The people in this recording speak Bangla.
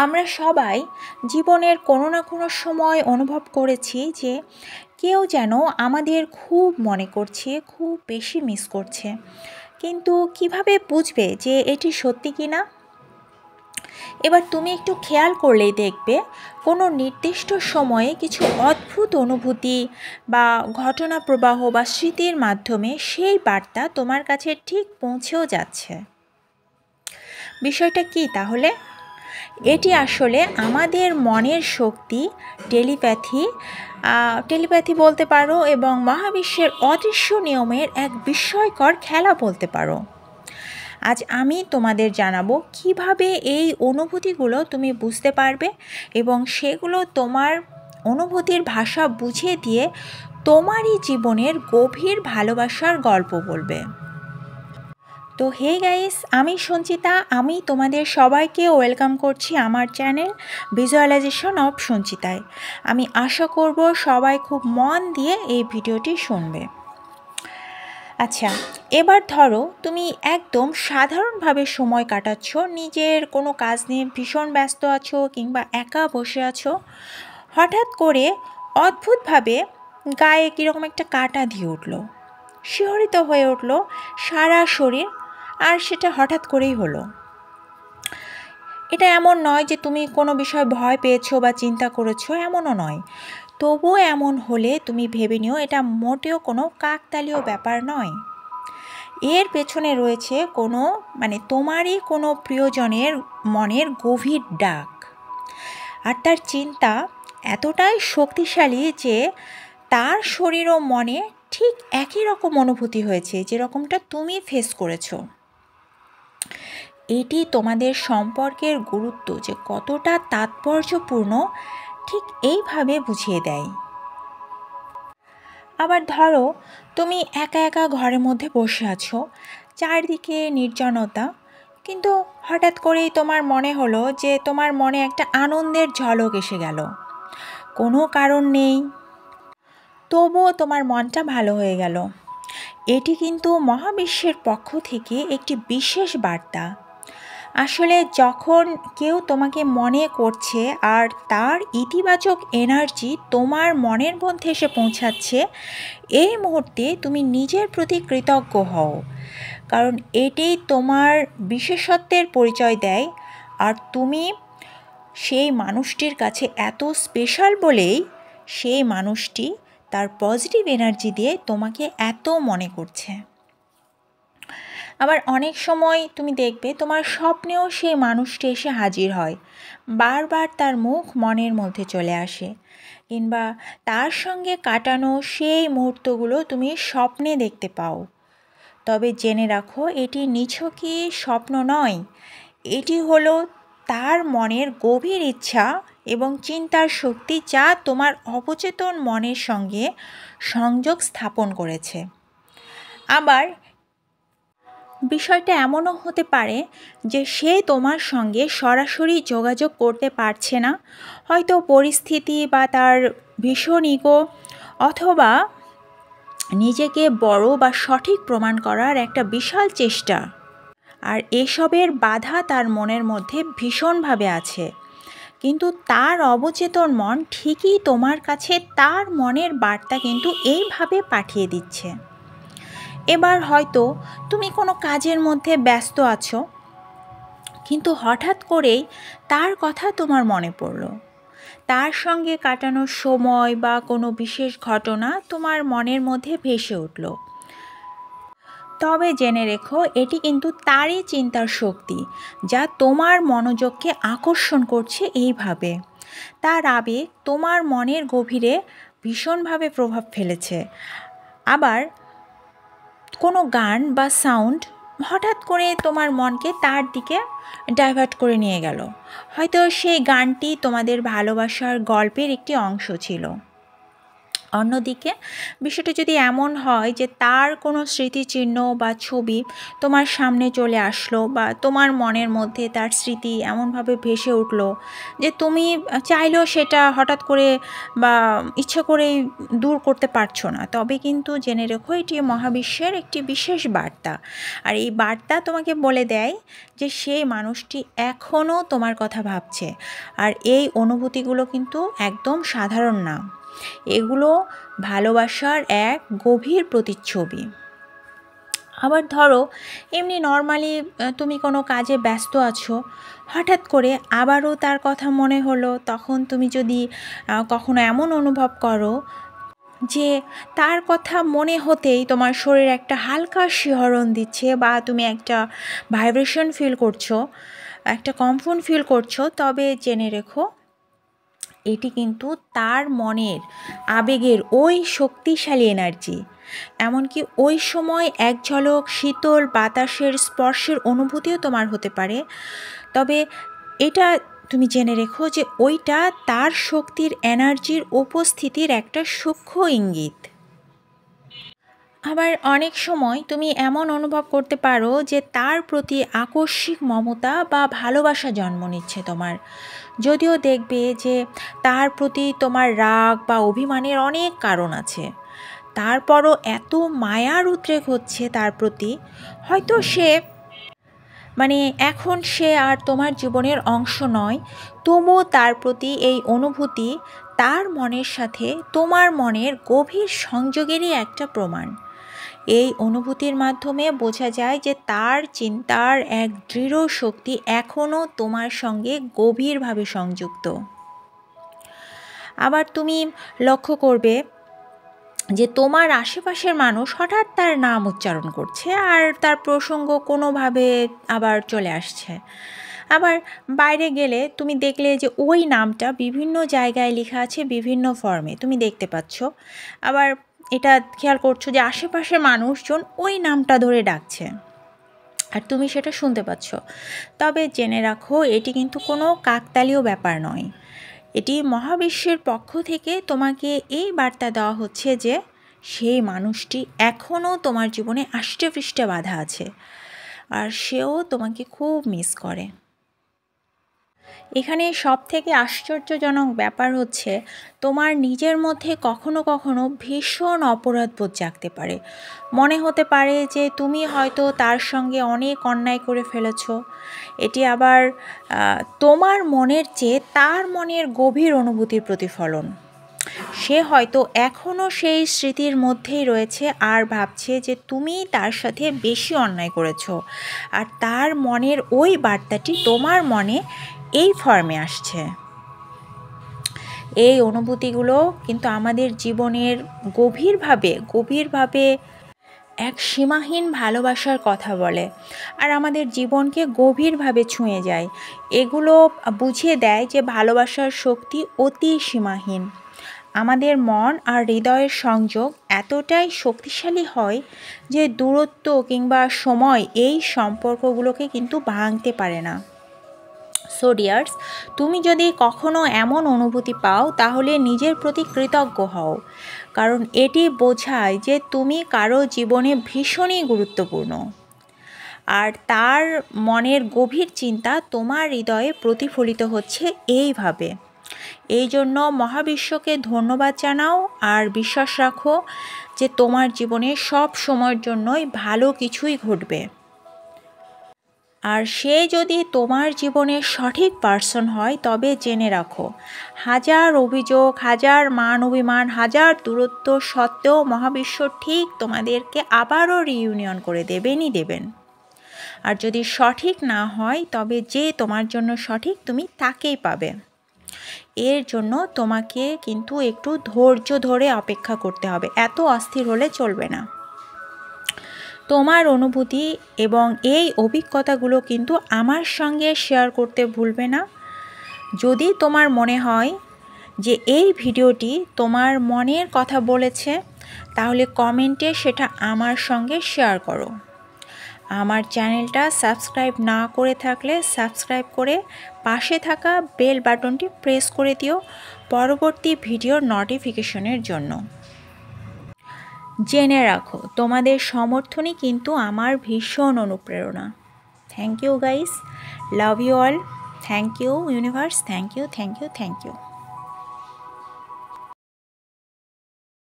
আমরা সবাই জীবনের কোনো না কোনো সময় অনুভব করেছি যে কেউ যেন আমাদের খুব মনে করছে, খুব বেশি মিস করছে। কিন্তু কিভাবে বুঝবে যে এটি সত্যি কি না? এবার তুমি একটু খেয়াল করলেই দেখবে কোনো নির্দিষ্ট সময়ে কিছু অদ্ভুত অনুভূতি বা ঘটনা প্রবাহ বা স্মৃতির মাধ্যমে সেই বার্তা তোমার কাছে ঠিক পৌঁছেও যাচ্ছে। বিষয়টা কি তাহলে? এটি আসলে আমাদের মনের শক্তি, টেলিপ্যাথি টেলিপ্যাথি বলতে পারো, এবং মহাবিশ্বের অদৃশ্য নিয়মের এক বিস্ময়কর খেলা বলতে পারো। আজ আমি তোমাদের জানাবো কিভাবে এই অনুভূতিগুলো তুমি বুঝতে পারবে এবং সেগুলো তোমার অনুভূতির ভাষা বুঝিয়ে দিয়ে তোমারই জীবনের গভীর ভালোবাসার গল্প বলবে। তো হে গাইস, আমি সঞ্চিতা। আমি তোমাদের সবাইকে ওয়েলকাম করছি আমার চ্যানেল ভিজুয়ালাইজেশন অফ সঞ্চিতায়। আমি আশা করব সবাই খুব মন দিয়ে এই ভিডিওটি শুনবে। আচ্ছা, এবার ধরো তুমি একদম সাধারণভাবে সময় কাটাচ্ছ, নিজের কোনো কাজ নিয়ে ভীষণ ব্যস্ত আছো কিংবা একা বসে আছো। হঠাৎ করে অদ্ভুতভাবে গায়ে কীরকম একটা কাঁটা দিয়ে উঠলো, শিহরিত হয়ে উঠলো সারা শরীর, আর সেটা হঠাৎ করেই হলো। এটা এমন নয় যে তুমি কোনো বিষয় ভয় পেয়েছো বা চিন্তা করেছো, এমনও নয়। তবুও এমন হলে তুমি ভেবে নিও এটা মোটেও কোনো কাকতালীয় ব্যাপার নয়। এর পেছনে রয়েছে তোমারই কোনো প্রিয়জনের মনের গভীর ডাক। আর তার চিন্তা এতটাই শক্তিশালী যে তার শরীর ও মনে ঠিক একই রকম অনুভূতি হয়েছে যেরকমটা তুমি ফেস করেছো। এটি তোমাদের সম্পর্কের গুরুত্ব যে কতটা তাৎপর্যপূর্ণ ঠিক এইভাবে বুঝিয়ে দেয়। আবার ধরো তুমি একা একা ঘরের মধ্যে বসে আছো, চারদিকে নির্জনতা, কিন্তু হঠাৎ করেই তোমার মনে হলো যে তোমার মনে একটা আনন্দের ঝলক এসে গেল। কোনো কারণ নেই, তবুও তোমার মনটা ভালো হয়ে গেল। এটি কিন্তু মহাবিশ্বের পক্ষ থেকে একটি বিশেষ বার্তা। আসলে যখন কেউ তোমাকে মনে করছে আর তার ইতিবাচক এনার্জি তোমার মনের মধ্যে এসে পৌঁছাচ্ছে, এই মুহূর্তে তুমি নিজের প্রতি কৃতজ্ঞ হও, কারণ এটি তোমার বিশেষত্বের পরিচয় দেয়। আর তুমি সেই মানুষটির কাছে এত স্পেশাল বলেই সেই মানুষটি তার পজিটিভ এনার্জি দিয়ে তোমাকে এত মনে করছে। আবার অনেক সময় তুমি দেখবে তোমার স্বপ্নেও সেই মানুষটি এসে হাজির হয়, বারবার তার মুখ মনের মধ্যে চলে আসে, কিংবা তার সঙ্গে কাটানো সেই মুহূর্তগুলো তুমি স্বপ্নে দেখতে পাও। তবে জেনে রাখো, এটি নিছকই স্বপ্ন নয়, এটি হলো তার মনের গভীর ইচ্ছা এবং চিন্তার শক্তি যা তোমার অবচেতন মনের সঙ্গে সংযোগ স্থাপন করেছে। আবার বিষয়টা এমনও হতে পারে যে সে তোমার সঙ্গে সরাসরি যোগাযোগ করতে পারছে না, হয়তো পরিস্থিতি বা তার ভীষণ ইগো, অথবা নিজেকে বড় বা সঠিক প্রমাণ করার একটা বিশাল চেষ্টা। আর এসবের বাধা তার মনের মধ্যে ভীষণভাবে আছে, কিন্তু তার অবচেতন মন ঠিকই তোমার কাছে তার মনের বার্তা কিন্তু এইভাবে পাঠিয়ে দিচ্ছে। এবার হয়তো তুমি কোনো কাজের মধ্যে ব্যস্ত আছো, কিন্তু হঠাৎ করেই তার কথা তোমার মনে পড়ল। তার সঙ্গে কাটানোর সময় বা কোনো বিশেষ ঘটনা তোমার মনের মধ্যে ভেসে উঠল। তবে জেনে রেখো, এটি কিন্তু তারই চিন্তার শক্তি যা তোমার মনোযোগকে আকর্ষণ করছে এইভাবে। তার আবেগ তোমার মনের গভীরে ভীষণভাবে প্রভাব ফেলেছে। আবার কোনো গান বা সাউন্ড হঠাৎ করে তোমার মনকে তার দিকে ডাইভার্ট করে নিয়ে গেল। হয়তো সেই গানটি তোমাদের ভালোবাসার গল্পের একটি অংশ ছিল, অন্যদিকে বিষয়টা যদি এমন হয় যে তার কোনো স্মৃতিচিহ্ন বা ছবি তোমার সামনে চলে আসলো বা তোমার মনের মধ্যে তার স্মৃতি এমনভাবে ভেসে উঠলো যে তুমি চাইলেও সেটা হঠাৎ করে বা ইচ্ছা করেই দূর করতে পারছো না, তবে কিন্তু জেনে রেখো এটি মহাবিশ্বের একটি বিশেষ বার্তা। আর এই বার্তা তোমাকে বলে দেয় যে সেই মানুষটি এখনও তোমার কথা ভাবছে। আর এই অনুভূতিগুলো কিন্তু একদম সাধারণ না, এগুলো ভালোবাসার এক গভীর প্রতিচ্ছবি। আবার ধরো এমনি নর্মালি তুমি কোনো কাজে ব্যস্ত আছো, হঠাৎ করে আবারও তার কথা মনে হলো, তখন তুমি যদি কখনো এমন অনুভব করো যে তার কথা মনে হতেই তোমার শরীর একটা হালকা শিহরণ দিচ্ছে বা তুমি একটা ভাইব্রেশন ফিল করছো, একটা কম্পন ফিল করছো, তবে জেনে রেখো এটি কিন্তু তার মনের আবেগের ওই শক্তিশালী এনার্জি। এমনকি ওই সময় এক ঝলক শীতল বাতাসের স্পর্শের অনুভূতিও তোমার হতে পারে, তবে এটা তুমি জেনে রেখো যে ওইটা তার শক্তির এনার্জির উপস্থিতির একটা সূক্ষ্ম ইঙ্গিত। আবার অনেক সময় তুমি এমন অনুভব করতে পারো যে তার প্রতি আকস্মিক মমতা বা ভালোবাসা জন্ম নিচ্ছে তোমার, যদিও দেখবে যে তার প্রতি তোমার রাগ বা অভিমানের অনেক কারণ আছে, তারপরও এত মায়ার উদ্রেক হচ্ছে তার প্রতি। হয়তো সে এখন সে আর তোমার জীবনের অংশ নয়, তবুও তার প্রতি এই অনুভূতি তার মনের সাথে তোমার মনের গভীর সংযোগেরই একটা প্রমাণ। এই অনুভূতির মাধ্যমে বোঝা যায় যে তার চিন্তার এক দৃঢ় শক্তি এখনও তোমার সঙ্গে গভীরভাবে সংযুক্ত। আবার তুমি লক্ষ্য করবে যে তোমার আশেপাশের মানুষ হঠাৎ তার নাম উচ্চারণ করছে আর তার প্রসঙ্গ কোনোভাবে আবার চলে আসছে। আবার বাইরে গেলে তুমি দেখলে যে ওই নামটা বিভিন্ন জায়গায় লেখা আছে, বিভিন্ন ফর্মে তুমি দেখতে পাচ্ছ। আবার এটা খেয়াল করছো যে আশেপাশের মানুষজন ওই নামটা ধরে ডাকছে আর তুমি সেটা শুনতে পাচ্ছ। তবে জেনে রাখো এটি কিন্তু কোনো কাকতালীয় ব্যাপার নয়, এটি মহাবিশ্বের পক্ষ থেকে তোমাকে এই বার্তা দেওয়া হচ্ছে যে সেই মানুষটি এখনও তোমার জীবনে আষ্টেপৃষ্ঠে বাঁধা আছে আর সেও তোমাকে খুব মিস করে। এখানে সবথেকে আশ্চর্যজনক ব্যাপার হচ্ছে তোমার নিজের মধ্যে কখনো কখনো ভীষণ অপরাধবোধ জাগতে পারে। মনে হতে পারে যে তুমি হয়তো তার সঙ্গে অনেক অন্যায় করে ফেলেছ। এটি আবার তোমার মনের চেয়ে তার মনের গভীর অনুভূতির প্রতিফলন। সে হয়তো এখনও সেই স্মৃতির মধ্যেই রয়েছে আর ভাবছে যে তুমি তার সাথে বেশি অন্যায় করেছ, আর তার মনের ওই বার্তাটি তোমার মনে এই ফর্মে আসছে। এই অনুভূতিগুলো কিন্তু আমাদের জীবনের গভীরভাবে এক সীমাহীন ভালোবাসার কথা বলে আর আমাদের জীবনকে গভীরভাবে ছুঁয়ে যায়। এগুলো বুঝিয়ে দেয় যে ভালোবাসার শক্তি অতি সীমাহীন। আমাদের মন আর হৃদয়ের সংযোগ এতটাই শক্তিশালী হয় যে দূরত্ব কিংবা সময় এই সম্পর্কগুলোকে কিন্তু ভাঙতে পারে না। সো ডিয়ার্স, তুমি যদি কখনো এমন অনুভূতি পাও তাহলে নিজের প্রতি কৃতজ্ঞ হও, কারণ এটি বোঝায় যে তুমি কারো জীবনে ভীষণই গুরুত্বপূর্ণ আর তার মনের গভীর চিন্তা তোমার হৃদয়ে প্রতিফলিত হচ্ছে এইভাবে। এই জন্য মহাবিশ্বকে ধন্যবাদ জানাও আর বিশ্বাস রাখো যে তোমার জীবনে সব সময়ের জন্যই ভালো কিছুই ঘটবে। আর সে যদি তোমার জীবনের সঠিক পার্সন হয় তবে জেনে রাখো হাজার অভিযোগ, হাজার মান অভিমান, হাজার দূরত্ব সত্ত্বেও মহাবিশ্ব ঠিক তোমাদেরকে আবারও রিইউনিয়ন করে দেবেন। আর যদি সঠিক না হয় তবে যে তোমার জন্য সঠিক তুমি তাকেই পাবে। এর জন্য তোমাকে কিন্তু একটু ধৈর্য ধরে অপেক্ষা করতে হবে, এত অস্থির হলে চলবে না। তোমার অনুভূতি এবং এই অভিজ্ঞতাগুলো কিন্তু আমার সঙ্গে শেয়ার করতে ভুলবে না। যদি তোমার মনে হয় যে এই ভিডিওটি তোমার মনের কথা বলেছে তাহলে কমেন্টে সেটা আমার সঙ্গে শেয়ার করো। আমার চ্যানেলটা সাবস্ক্রাইব না করে থাকলে সাবস্ক্রাইব করে পাশে থাকা বেল বাটনটি প্রেস করে দিও পরবর্তী ভিডিওর নোটিফিকেশনের জন্য। জেনে রাখো, তোমাদের সমর্থনই কিন্তু আমার ভীষণ অনুপ্রেরণা। Thank you guys, love you all. Thank you universe, thank you, thank you, thank you.